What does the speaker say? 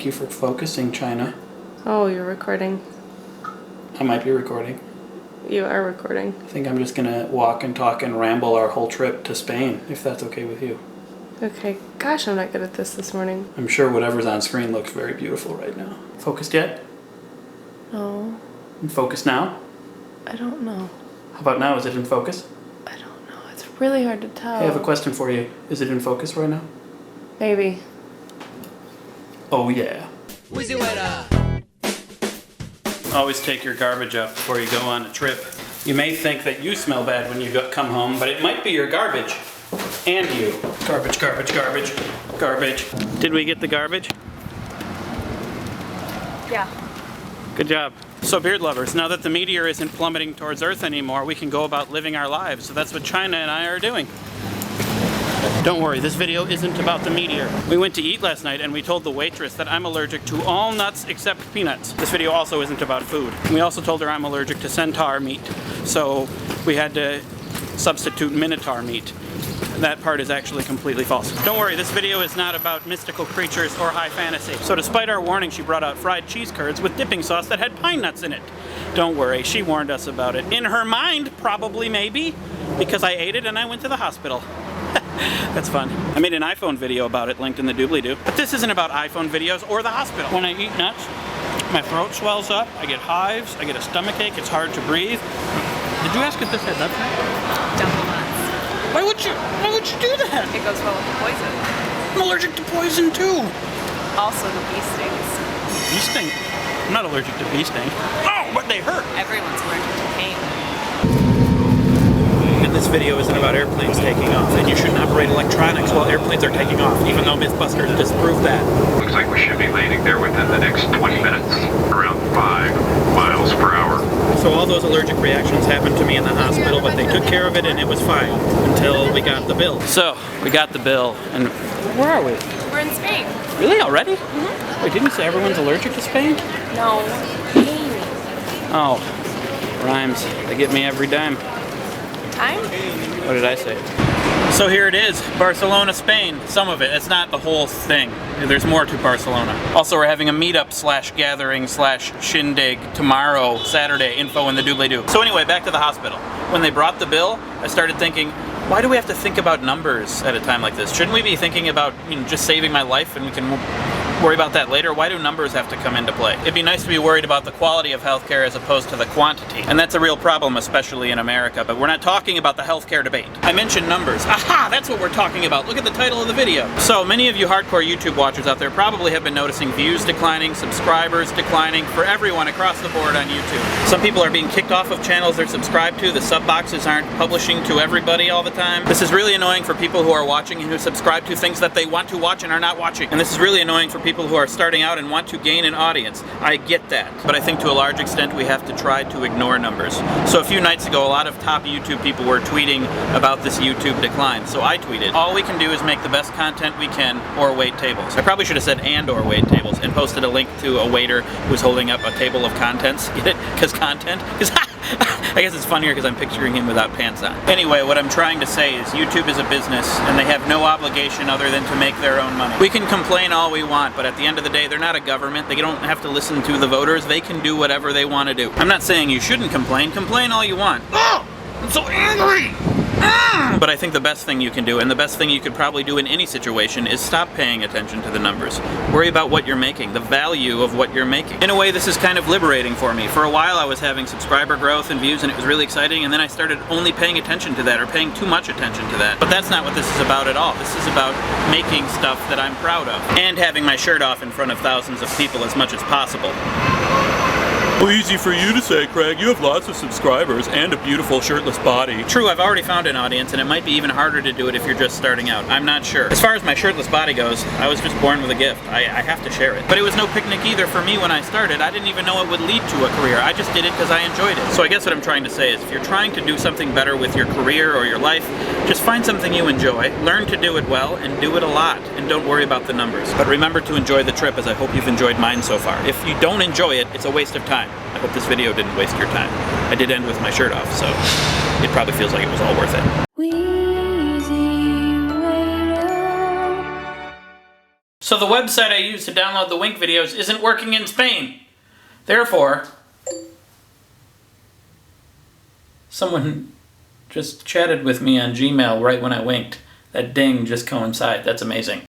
Thank you for focusing, China. Oh, you're recording. I might be recording. You are recording. I think I'm just gonna walk and talk and ramble our whole trip to Spain, if that's okay with you. Okay. Gosh, I'm not good at this morning. I'm sure whatever's on screen looks very beautiful right now. Focused yet? No. In focus now? I don't know. How about now? Is it in focus? I don't know. It's really hard to tell. I have a question for you. Is it in focus right now? Maybe. Oh yeah. WheezyWaiter. Always take your garbage out before you go on a trip. You may think that you smell bad when you come home, but it might be your garbage. And you. Garbage, garbage, garbage, garbage. Did we get the garbage? Yeah. Good job. So beard lovers, now that the meteor isn't plummeting towards Earth anymore, we can go about living our lives. So that's what China and I are doing. Don't worry, this video isn't about the meteor. We went to eat last night and we told the waitress that I'm allergic to all nuts except peanuts. This video also isn't about food. We also told her I'm allergic to centaur meat. So we had to substitute minotaur meat. That part is actually completely false. Don't worry, this video is not about mystical creatures or high fantasy. So despite our warning, she brought out fried cheese curds with dipping sauce that had pine nuts in it. Don't worry, she warned us about it. In her mind, probably, maybe, because I ate it and I went to the hospital. That's fun. I made an iPhone video about it, linked in the doobly-doo. But this isn't about iPhone videos or the hospital. When I eat nuts, my throat swells up, I get hives, I get a stomachache, it's hard to breathe. Did you ask if this had nuts in it? Double nuts. Why would you do that? It goes well with the poison. I'm allergic to poison too. Also the bee stings. Bee sting? I'm not allergic to bee sting. Oh, but they hurt. Everyone's allergic to pain. And this video isn't about airplanes taking off, and you shouldn't operate electronics while airplanes are taking off, even though Mythbusters disproved that. Looks like we should be landing there within the next 20 minutes, around 5 miles per hour. So all those allergic reactions happened to me in the hospital, but they took care of it and it was fine until we got the bill. So, we got the bill, and where are we? We're in Spain. Really, already? Mm-hmm. Wait, didn't you say everyone's allergic to Spain? No. Pain. Oh, rhymes. They get me every dime. Time? What did I say? So here it is, Barcelona, Spain. Some of it. It's not the whole thing. There's more to Barcelona. Also, we're having a meetup / gathering / shindig tomorrow, Saturday. Info in the doobly-doo. So anyway, back to the hospital. When they brought the bill, I started thinking, why do we have to think about numbers at a time like this? Shouldn't we be thinking about, just saving my life and we can worry about that later? Why do numbers have to come into play? It'd be nice to be worried about the quality of healthcare as opposed to the quantity. And that's a real problem, especially in America, but we're not talking about the healthcare debate. I mentioned numbers. Aha! That's what we're talking about. Look at the title of the video. So, many of you hardcore YouTube watchers out there probably have been noticing views declining, subscribers declining for everyone across the board on YouTube. Some people are being kicked off of channels they're subscribed to. The sub boxes aren't publishing to everybody all the time. This is really annoying for people who are watching and who subscribe to things that they want to watch and are not watching. And this is really annoying for people who are starting out and want to gain an audience. I get that. But I think to a large extent we have to try to ignore numbers. So a few nights ago, a lot of top YouTube people were tweeting about this YouTube decline. So I tweeted, all we can do is make the best content we can or wait tables. I probably should have said and or wait tables and posted a link to a waiter who's holding up a table of contents. Get it? Because content? Because I guess it's funnier because I'm picturing him without pants on. Anyway, what I'm trying to say is YouTube is a business and they have no obligation other than to make their own money. We can complain all we want, but at the end of the day, they're not a government. They don't have to listen to the voters. They can do whatever they want to do. I'm not saying you shouldn't complain. Complain all you want. Oh! I'm so angry! But I think the best thing you can do, and the best thing you could probably do in any situation, is stop paying attention to the numbers. Worry about what you're making, the value of what you're making. In a way, this is kind of liberating for me. For a while, I was having subscriber growth and views, and it was really exciting, and then I started only paying attention to that, or paying too much attention to that. But that's not what this is about at all. This is about making stuff that I'm proud of, and having my shirt off in front of thousands of people as much as possible. Well, easy for you to say, Craig. You have lots of subscribers and a beautiful shirtless body. True, I've already found an audience, and it might be even harder to do it if you're just starting out. I'm not sure. As far as my shirtless body goes, I was just born with a gift. I have to share it. But it was no picnic either for me when I started. I didn't even know it would lead to a career. I just did it because I enjoyed it. So I guess what I'm trying to say is if you're trying to do something better with your career or your life, just find something you enjoy, learn to do it well, and do it a lot. And don't worry about the numbers. But remember to enjoy the trip, as I hope you've enjoyed mine so far. If you don't enjoy it, it's a waste of time. I hope this video didn't waste your time. I did end with my shirt off, so it probably feels like it was all worth it. So the website I use to download the Wink videos isn't working in Spain. Therefore, someone just chatted with me on Gmail right when I winked. That ding just coincided. That's amazing.